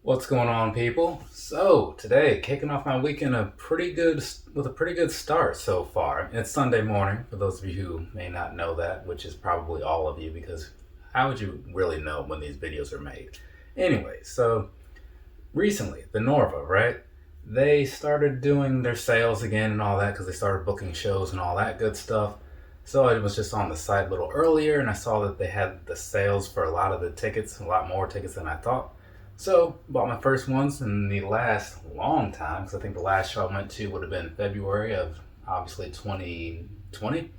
What's going on, people? So today, kicking off my weekend with a pretty good start so far. It's Sunday morning for those of you who may not know that, which is probably all of you because how would you really know when these videos are made? Anyway, so recently the Norva, right? They started doing their sales again and all that because they started booking shows and all that good stuff. So I was just on the site a little earlier and I saw that they had the sales for a lot of the tickets, a lot more tickets than I thought. So, bought my first ones in the last long time, because I think the last show I went to would have been February of obviously 2020.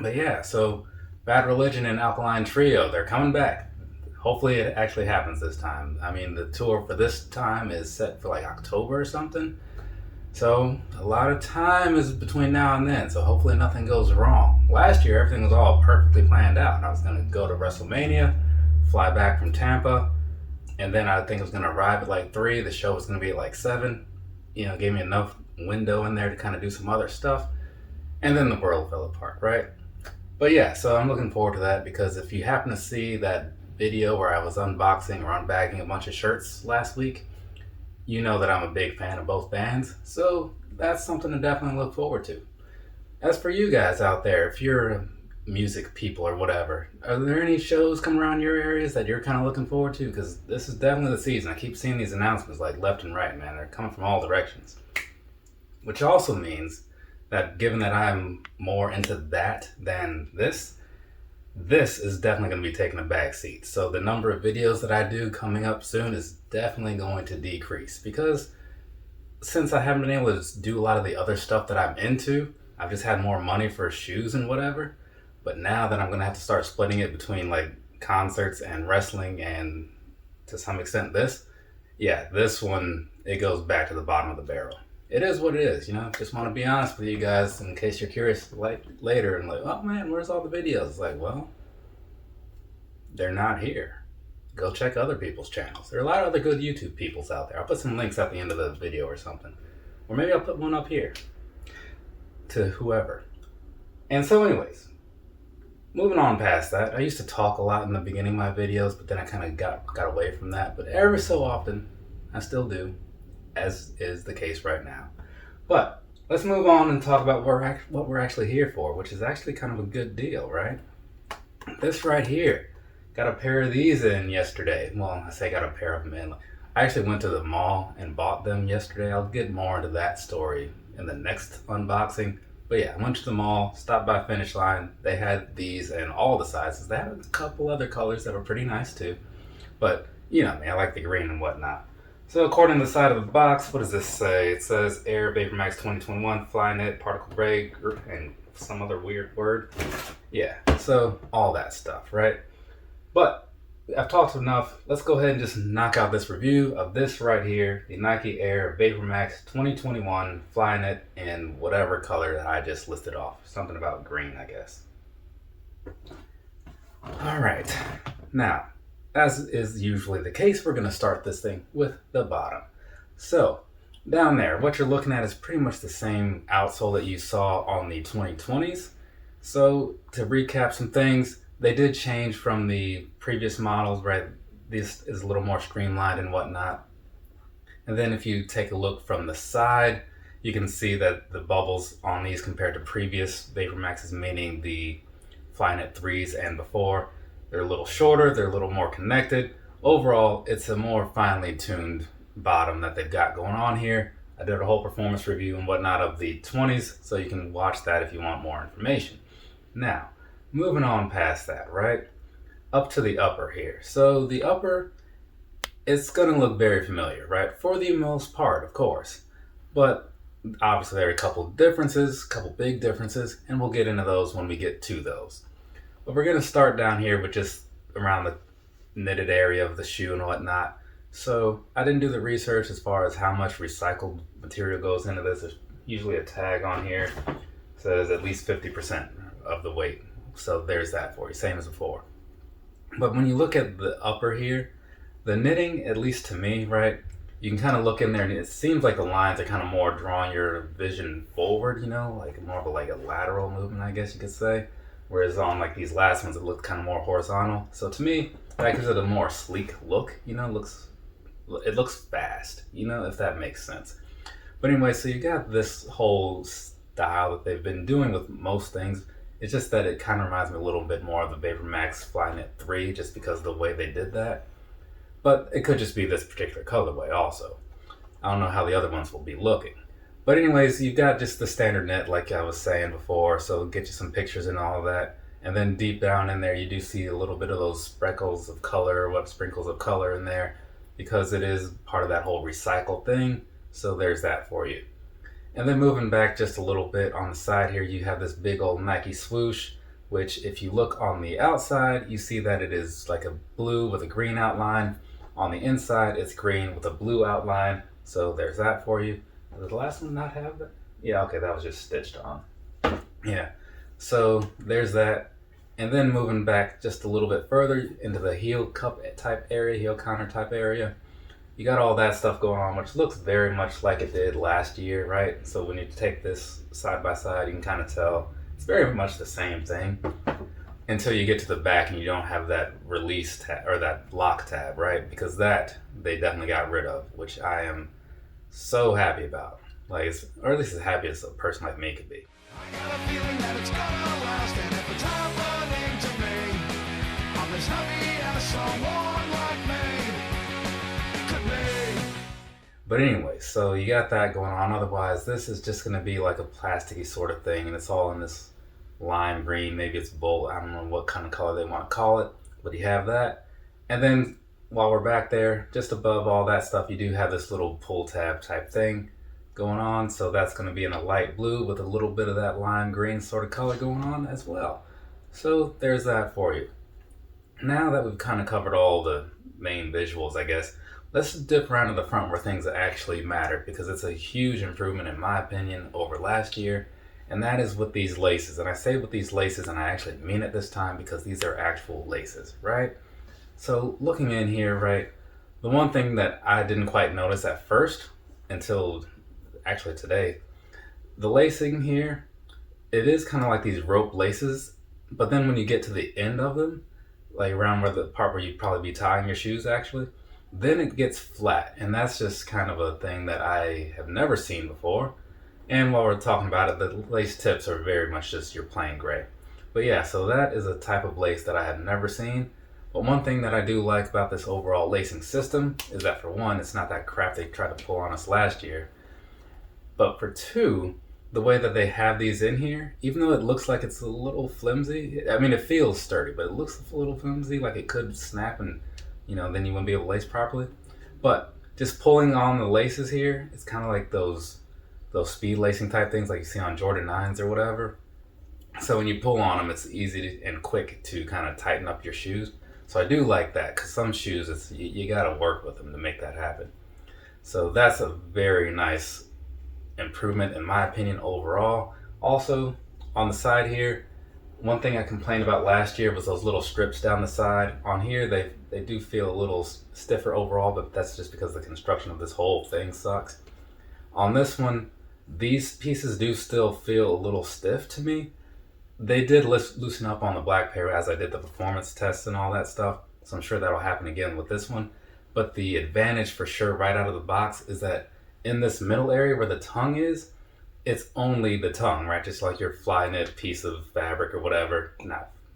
But yeah, so Bad Religion and Alkaline Trio, they're coming back. Hopefully it actually happens this time. I mean, the tour for this time is set for like October or something. So, a lot of time is between now and then, so hopefully nothing goes wrong. Last year, everything was all perfectly planned out. I was going to go to WrestleMania, fly back from Tampa, and then I think it was going to arrive at like 3. The show was going to be at like 7. Gave me enough window in there to kind of do some other stuff. And then the world fell apart, right? But yeah, so I'm looking forward to that because if you happen to see that video where I was unboxing or unbagging a bunch of shirts last week, you know that I'm a big fan of both bands. So that's something to definitely look forward to. As for you guys out there, if you're music people or whatever, are there any shows coming around your areas that you're kind of looking forward to? Because this is definitely the season. I keep seeing these announcements like left and right, man. They're coming from all directions, which also means that given that I'm more into that than this is definitely going to be taking a back seat. So the number of videos that I do coming up soon is definitely going to decrease because since I haven't been able to do a lot of the other stuff that I'm into, I've just had more money for shoes and whatever. But now that I'm going to have to start splitting it between like concerts and wrestling and to some extent this one, it goes back to the bottom of the barrel. It is what it is, just want to be honest with you guys in case you're curious like later and like, oh man, where's all the videos? It's like, well, they're not here. Go check other people's channels. There are a lot of other good YouTube peoples out there. I'll put some links at the end of the video or something. Or maybe I'll put one up here to whoever. And so anyways, moving on past that, I used to talk a lot in the beginning of my videos, but then I kind of got away from that. But every so often, I still do, as is the case right now. But let's move on and talk about what we're actually here for, which is actually kind of a good deal, right? This right here, got a pair of these in yesterday. Well, I say got a pair of them in. I actually went to the mall and bought them yesterday. I'll get more into that story in the next unboxing. But yeah, I went to the mall, stopped by Finish Line. They had these in all the sizes. They had a couple other colors that were pretty nice too. But, I like the green and whatnot. So according to the side of the box, what does this say? It says Air Vapormax 2021, Flyknit, Particle Grey, and some other weird word. Yeah, so all that stuff, right? But I've talked enough. Let's go ahead and just knock out this review of this right here, the Nike Air Vapormax 2021 Flyknit in whatever color that I just listed off. Something about green, I guess. All right. Now, as is usually the case, we're going to start this thing with the bottom. So, down there, what you're looking at is pretty much the same outsole that you saw on the 2020s. So, to recap some things, they did change from the previous models, right? This is a little more streamlined and whatnot. And then if you take a look from the side, you can see that the bubbles on these compared to previous Vapormaxes, meaning the Flyknit 3s and before, they're a little shorter, they're a little more connected. Overall, it's a more finely tuned bottom that they've got going on here. I did a whole performance review and whatnot of the 20s, so you can watch that if you want more information. Now, moving on past that, right? Up to the upper here. So the upper, it's going to look very familiar, right? For the most part, of course. But obviously there are a couple differences, a couple big differences, and we'll get into those when we get to those. But we're going to start down here with just around the knitted area of the shoe and whatnot. So I didn't do the research as far as how much recycled material goes into this. There's usually a tag on here. It says at least 50% of the weight. So there's that for you, same as before. But when you look at the upper here, the knitting, at least to me, right, you can kind of look in there and it seems like the lines are kind of more drawing your vision forward, like more of a lateral movement, I guess you could say. Whereas on like these last ones, it looked kind of more horizontal. So to me, that gives it a more sleek look, looks it looks fast, you know, if that makes sense. But anyway, so you got this whole style that they've been doing with most things. It's just that it kind of reminds me a little bit more of the Vapormax Flyknit 3 just because of the way they did that. But it could just be this particular colorway also. I don't know how the other ones will be looking. But anyways, you got just the standard knit like I was saying before, so get you some pictures and all of that. And then deep down in there, you do see a little bit of those sprinkles of color in there because it is part of that whole recycle thing. So there's that for you. And then moving back just a little bit on the side here, you have this big old Nike swoosh, which if you look on the outside, you see that it is like a blue with a green outline. On the inside, it's green with a blue outline. So there's that for you. Did the last one not have that? Yeah, okay, that was just stitched on. Yeah, so there's that. And then moving back just a little bit further into the heel cup type area, heel counter type area, you got all that stuff going on, which looks very much like it did last year, right? So when you take this side by side, you can kind of tell it's very much the same thing until you get to the back and you don't have that release tab or that lock tab, right? Because that they definitely got rid of, which I am so happy about, like, or at least as happy as a person like me could be. I got a feeling that it's gonna last, and if it's happening to me, I'm as happy as someone like me could be. But anyway, so you got that going on. Otherwise, this is just going to be like a plasticky sort of thing, and it's all in this lime green. Maybe it's bold. I don't know what kind of color they want to call it, but you have that. And then while we're back there, just above all that stuff, you do have this little pull tab type thing going on. So that's going to be in a light blue with a little bit of that lime green sort of color going on as well. So there's that for you. Now that we've kind of covered all the main visuals, I guess, let's dip around to the front where things actually matter, because it's a huge improvement in my opinion over last year. And that is with these laces. And I say with these laces, and I actually mean it this time, because these are actual laces, right? So looking in here, right, the one thing that I didn't quite notice at first until actually today, the lacing here, it is kind of like these rope laces, but then when you get to the end of them, like around where the part where you'd probably be tying your shoes actually, then it gets flat. And that's just kind of a thing that I have never seen before. And while we're talking about it, the lace tips are very much just your plain gray. But yeah, so that is a type of lace that I have never seen. But one thing that I do like about this overall lacing system is that for one, it's not that crap they tried to pull on us last year. But for two, the way that they have these in here, even though it looks like it's a little flimsy, I mean, it feels sturdy, but it looks a little flimsy, like it could snap and, you know, then you wouldn't be able to lace properly. But just pulling on the laces here, it's kind of like those speed lacing type things like you see on Jordan 9s or whatever. So when you pull on them, it's easy and quick to kind of tighten up your shoes. So I do like that, because some shoes, you got to work with them to make that happen. So that's a very nice improvement in my opinion overall. Also, on the side here, one thing I complained about last year was those little strips down the side. On here, they do feel a little stiffer overall, but that's just because the construction of this whole thing sucks. On this one, these pieces do still feel a little stiff to me. They did loosen up on the black pair as I did the performance tests and all that stuff, so I'm sure that'll happen again with this one. But the advantage for sure right out of the box is that in this middle area where the tongue is, it's only the tongue, right? Just like your Flyknit piece of fabric or whatever.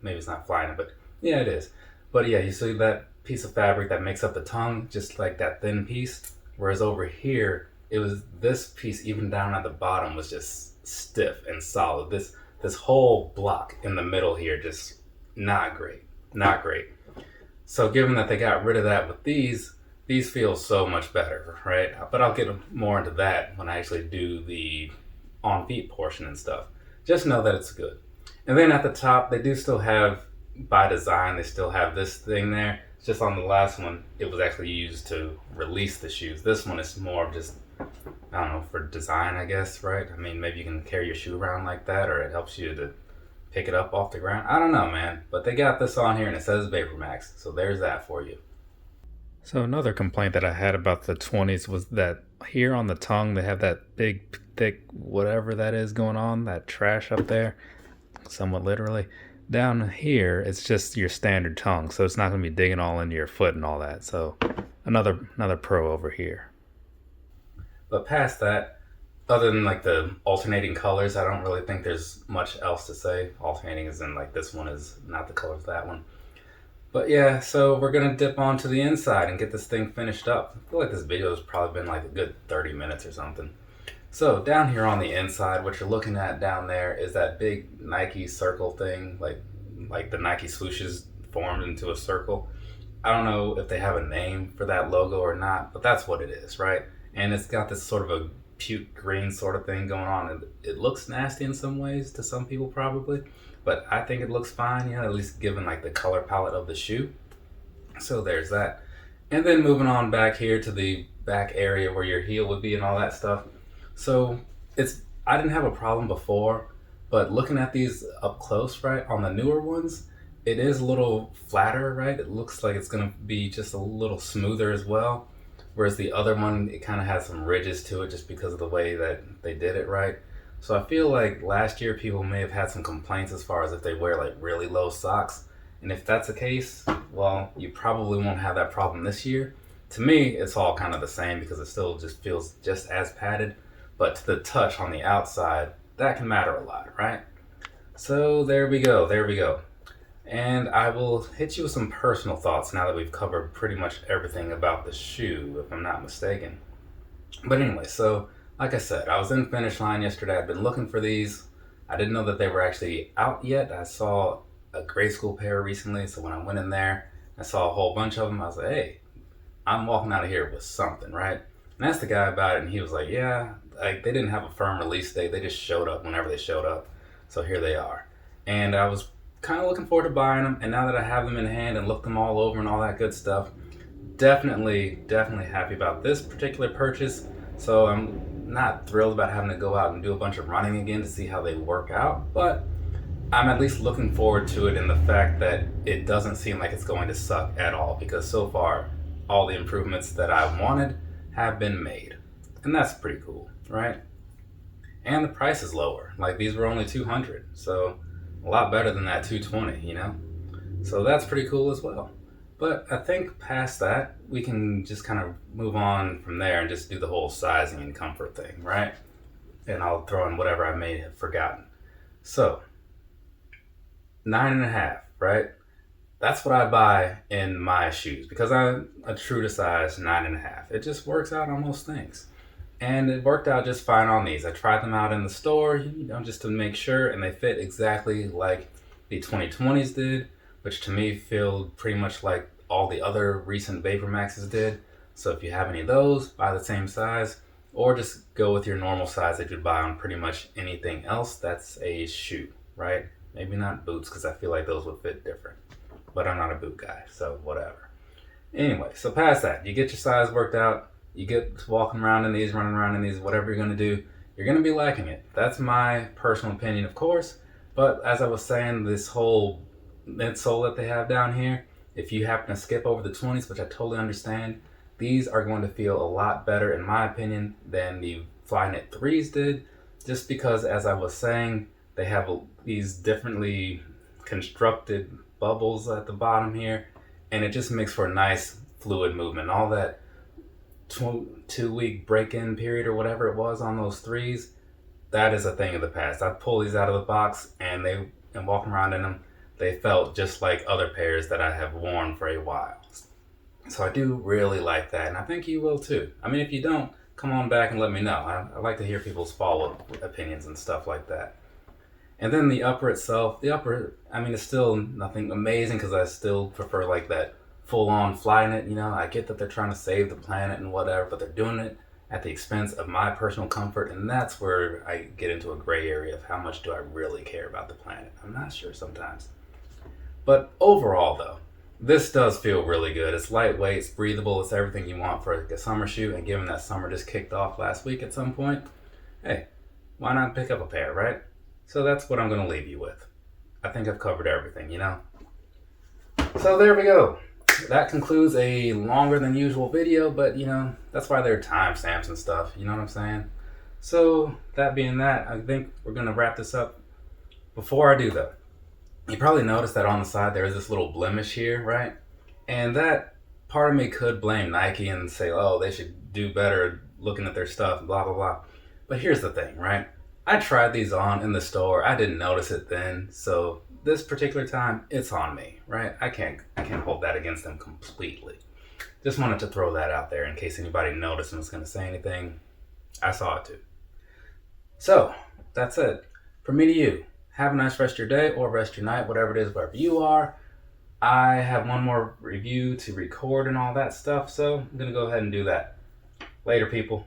Maybe it's not Flyknit, but yeah, it is. But yeah, you see that piece of fabric that makes up the tongue, just like that thin piece. Whereas over here, it was this piece even down at the bottom was just stiff and solid. This whole block in the middle here, just not great. So given that they got rid of that with these feel so much better, right? But I'll get more into that when I actually do the on feet portion and stuff. Just know that it's good. And then at the top, they do still have, by design, they still have this thing there. It's just on the last one, it was actually used to release the shoes. This one is more of just, I don't know, for design, I guess, right? I mean, maybe you can carry your shoe around like that, or it helps you to pick it up off the ground. I don't know, man. But they got this on here, and it says Vapormax. So there's that for you. So another complaint that I had about the 20s was that here on the tongue, they have that big, thick, whatever that is going on, that trash up there, somewhat literally. down here, it's just your standard tongue, so it's not going to be digging all into your foot and all that. So another pro over here. But past that, other than like the alternating colors, I don't really think there's much else to say. Alternating is in like this one is not the color of that one. But yeah, so we're gonna dip onto the inside and get this thing finished up. I feel like this video has probably been like a good 30 minutes or something. So down here on the inside, what you're looking at down there is that big Nike circle thing, like the Nike swooshes formed into a circle. I don't know if they have a name for that logo or not, but that's what it is, right? And it's got this sort of a puke green sort of thing going on. And it looks nasty in some ways to some people probably, but I think it looks fine, at least given like the color palette of the shoe. So there's that. And then moving on back here to the back area where your heel would be and all that stuff. So I didn't have a problem before, but looking at these up close, right, on the newer ones, it is a little flatter, right? It looks like it's gonna be just a little smoother as well. Whereas the other one, it kind of has some ridges to it just because of the way that they did it, right? So I feel like last year people may have had some complaints as far as if they wear like really low socks. And if that's the case, well, you probably won't have that problem this year. To me, it's all kind of the same because it still just feels just as padded. But to the touch on the outside, that can matter a lot, right? So there we go. And I will hit you with some personal thoughts now that we've covered pretty much everything about the shoe, if I'm not mistaken. But anyway, so like I said, I was in Finish Line yesterday. I've been looking for these. I didn't know that they were actually out yet. I saw a grade school pair recently, so when I went in there, I saw a whole bunch of them. I was like, hey, I'm walking out of here with something, right? And I asked the guy about it, and he was like, yeah, like they didn't have a firm release date. They just showed up whenever they showed up. So here they are. And I was kind of looking forward to buying them. And now that I have them in hand and looked them all over and all that good stuff, definitely happy about this particular purchase. So I'm not thrilled about having to go out and do a bunch of running again to see how they work out. But I'm at least looking forward to it in the fact that it doesn't seem like it's going to suck at all. Because so far, all the improvements that I wanted have been made. And that's pretty cool, right? And the price is lower. Like these were only $200, so a lot better than that $220, So that's pretty cool as well. But I think past that, we can just kind of move on from there and just do the whole sizing and comfort thing, right? And I'll throw in whatever I may have forgotten. So, 9.5, right? That's what I buy in my shoes because I'm a true to size 9.5. It just works out on most things. And it worked out just fine on these. I tried them out in the store, just to make sure, and they fit exactly like the 2020s did, which to me feel pretty much like all the other recent Vapormaxes did. So if you have any of those, buy the same size, or just go with your normal size that you'd buy on pretty much anything else that's a shoe, right? Maybe not boots, because I feel like those would fit different. But I'm not a boot guy, so whatever. Anyway, so past that, you get your size worked out, you get walking around in these, running around in these, whatever you're going to do, you're going to be liking it. That's my personal opinion, of course. But as I was saying, this whole midsole that they have down here, if you happen to skip over the 20s, which I totally understand, these are going to feel a lot better, in my opinion, than the Flyknit 3s did. Just because, as I was saying, they have these differently constructed bubbles at the bottom here, and it just makes for a nice fluid movement. All that 2-week break-in period or whatever it was on those 3s, that is a thing of the past. I pull these out of the box and walking around in them, they felt just like other pairs that I have worn for a while. So I do really like that, and I think you will too. I mean, if you don't, come on back and let me know. I like to hear people's follow-up opinions and stuff like that. And then the upper itself, it's still nothing amazing because I still prefer like that full-on Flyknit. I get that they're trying to save the planet and whatever, but they're doing it at the expense of my personal comfort, and that's where I get into a gray area of how much do I really care about the planet. I'm not sure sometimes. But overall, though, this does feel really good. It's lightweight, it's breathable, it's everything you want for a summer shoe, and given that summer just kicked off last week at some point, hey, why not pick up a pair, right? So that's what I'm going to leave you with. I think I've covered everything, So there we go. That concludes a longer than usual video, but that's why there are timestamps and stuff, you know what I'm saying? So that being that, I think we're going to wrap this up. Before I do though, You probably noticed that on the side there is this little blemish here, right? And that part of me could blame Nike and say, oh, they should do better looking at their stuff, blah, blah, blah. But here's the thing, right? I tried these on in the store. I didn't notice it then. So this particular time, it's on me, right? I can't hold that against them completely. Just wanted to throw that out there in case anybody noticed and was going to say anything. I saw it too. So that's it. From me to you. Have a nice rest of your day or rest of your night, whatever it is, wherever you are. I have one more review to record and all that stuff, so I'm going to go ahead and do that. Later, people.